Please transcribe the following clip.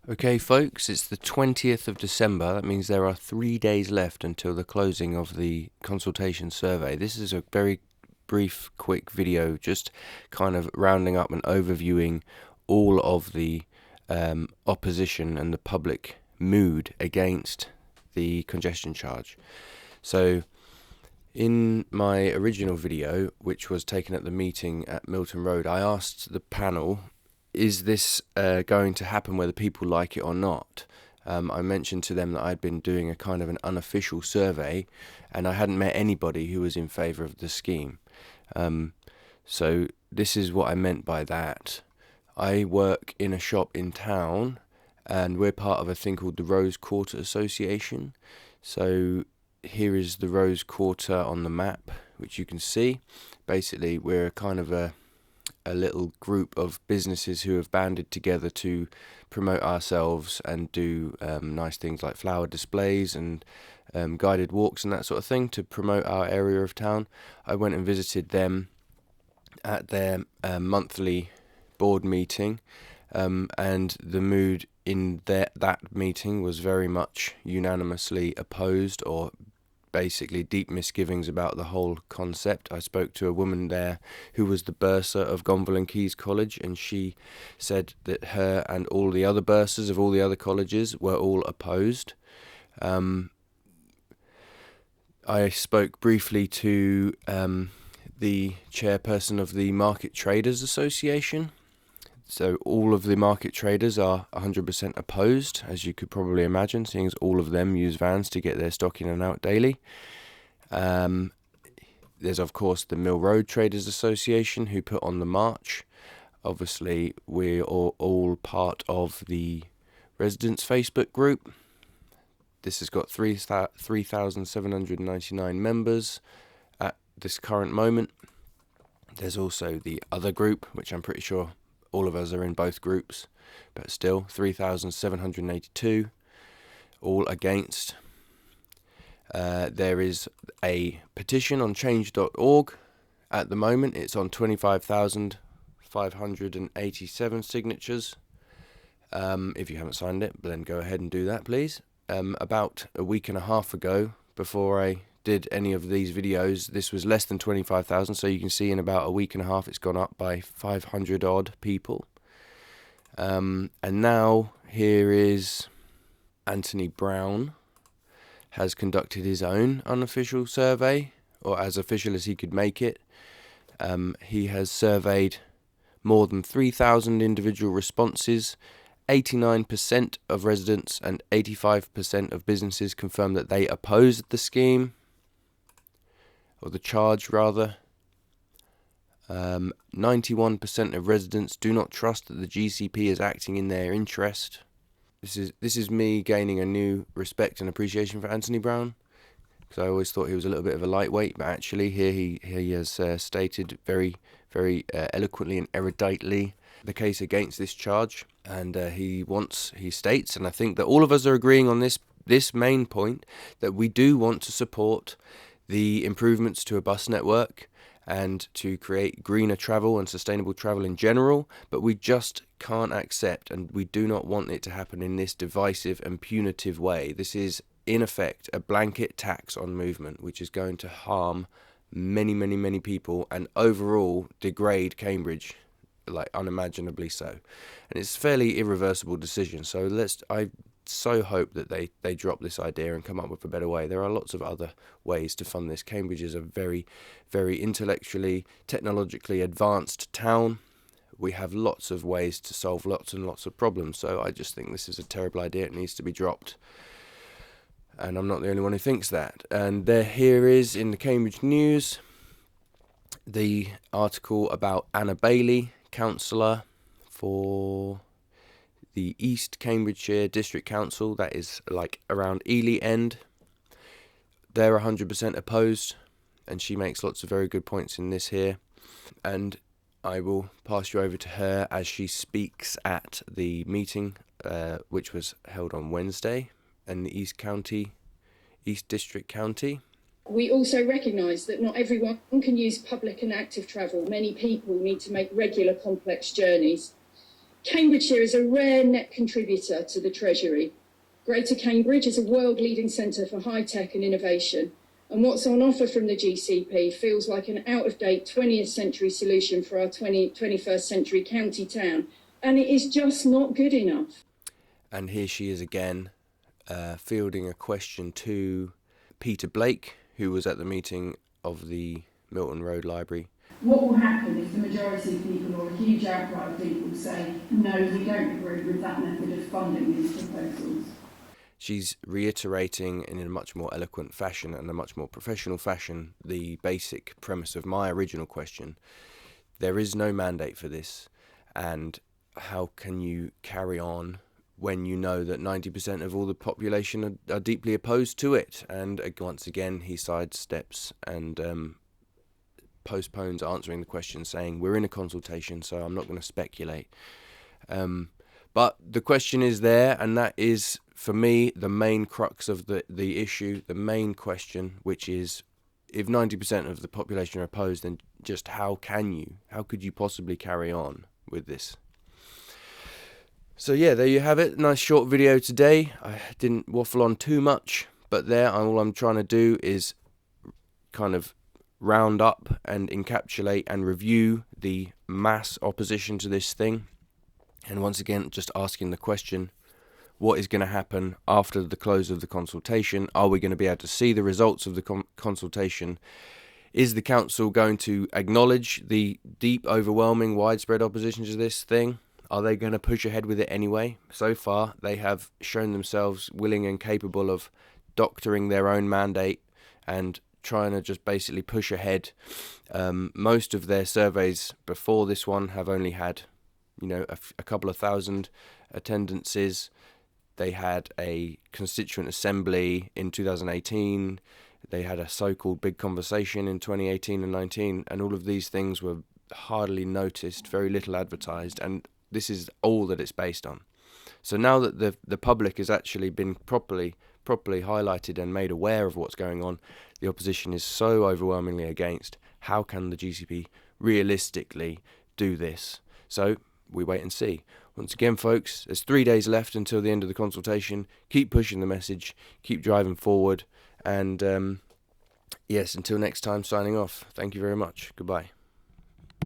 Okay, folks, it's the 20th of December. That means there are 3 days left until the closing of the consultation survey. This is a very brief, quick video, just kind of rounding up and overviewing all of the opposition and the public mood against the congestion charge. So, in my original video, which was taken at the meeting at Milton Road, I asked the panel, is this going to happen whether people like it or not? I mentioned to them that I'd been doing a kind of an unofficial survey and I hadn't met anybody who was in favour of the scheme. So this is what I meant by that. I work in a shop in town and we're part of a thing called the Rose Quarter Association. So here is the Rose Quarter on the map, which you can see. Basically, we're kind of a little group of businesses who have banded together to promote ourselves and do nice things like flower displays and guided walks and that sort of thing to promote our area of town. I went and visited them at their monthly board meeting, and the mood in that meeting was very much unanimously opposed, or basically deep misgivings about the whole concept. I spoke to a woman there who was the bursar of Gonville and Caius College, and she said that her and all the other bursars of all the other colleges were all opposed. I spoke briefly to the chairperson of the Market Traders Association. So all of the market traders are 100% opposed, as you could probably imagine, seeing as all of them use vans to get their stock in and out daily. There's, of course, the Mill Road Traders Association, who put on the march. Obviously, we're all part of the residents' Facebook group. This has got 3,799 members at this current moment. There's also the other group, which I'm pretty sure all of us are in both groups, but still 3,782, all against. There is a petition on change.org. At the moment, it's on 25,587 signatures. If you haven't signed it, then go ahead and do that, please. About a week and a half ago, before I did any of these videos, this was less than 25,000, so you can see in about a week and a half it's gone up by 500 odd people. And now here is Anthony Brown has conducted his own unofficial survey, or as official as he could make it. He has surveyed more than 3,000 individual responses. 89% of residents and 85% of businesses confirmed that they opposed the scheme, or the charge rather. 91% of residents do not trust that the GCP is acting in their interest. This is me gaining a new respect and appreciation for Anthony Brown, because I always thought he was a little bit of a lightweight, but actually here he has stated very, very eloquently and eruditely the case against this charge, and he states, and I think that all of us are agreeing on this main point, that we do want to support the improvements to a bus network and to create greener travel and sustainable travel in general, but we just can't accept, and we do not want it to happen in this divisive and punitive way. This is, in effect, a blanket tax on movement, which is going to harm many, many, many people and overall degrade Cambridge, like unimaginably so. And it's a fairly irreversible decision, so I so hope that they drop this idea and come up with a better way. There are lots of other ways to fund this. Cambridge is a very, very intellectually, technologically advanced town. We have lots of ways to solve lots and lots of problems, so I just think this is a terrible idea. It needs to be dropped, and I'm not the only one who thinks that. And here is, in the Cambridge News, the article about Anna Bailey, councillor for the East Cambridgeshire District Council, that is like around Ely End. They're 100% opposed, and she makes lots of very good points in this here. And I will pass you over to her as she speaks at the meeting, which was held on Wednesday in the East District County. We also recognise that not everyone can use public and active travel. Many people need to make regular complex journeys. Cambridgeshire is a rare net contributor to the Treasury. Greater Cambridge is a world-leading centre for high-tech and innovation, and what's on offer from the GCP feels like an out-of-date 20th century solution for our 21st century county town, and it is just not good enough. And here she is again, fielding a question to Peter Blake, who was at the meeting of the Milton Road Library. What will happen if the majority of people, or a huge outcry of people, say, no, we don't agree with that method of funding these proposals? She's reiterating in a much more eloquent fashion and a much more professional fashion the basic premise of my original question. There is no mandate for this, and how can you carry on when you know that 90% of all the population are deeply opposed to it? And once again, he sidesteps and postpones answering the question, saying, we're in a consultation, so I'm not going to speculate. But the question is there, and that is, for me, the main crux of the issue, the main question, which is, if 90% of the population are opposed, then just how could you possibly carry on with this? So yeah, there you have it. Nice short video today. I didn't waffle on too much, but all I'm trying to do is kind of round up and encapsulate and review the mass opposition to this thing. And once again, just asking the question, what is going to happen after the close of the consultation? Are we going to be able to see the results of the consultation? Is the council going to acknowledge the deep, overwhelming, widespread opposition to this thing? Are they going to push ahead with it anyway? So far, they have shown themselves willing and capable of doctoring their own mandate and trying to just basically push ahead. Most of their surveys before this one have only had, a couple of thousand attendances. They had a constituent assembly in 2018. They had a so-called big conversation in 2018 and 19, and all of these things were hardly noticed, very little advertised, and this is all that it's based on. So now that the public has actually been properly highlighted and made aware of what's going on, the opposition is so overwhelmingly against. How can the GCP realistically do this? So we wait and see. Once again, folks, there's 3 days left until the end of the consultation. Keep pushing the message, keep driving forward, and yes, until next time, signing off. Thank you very much. Goodbye.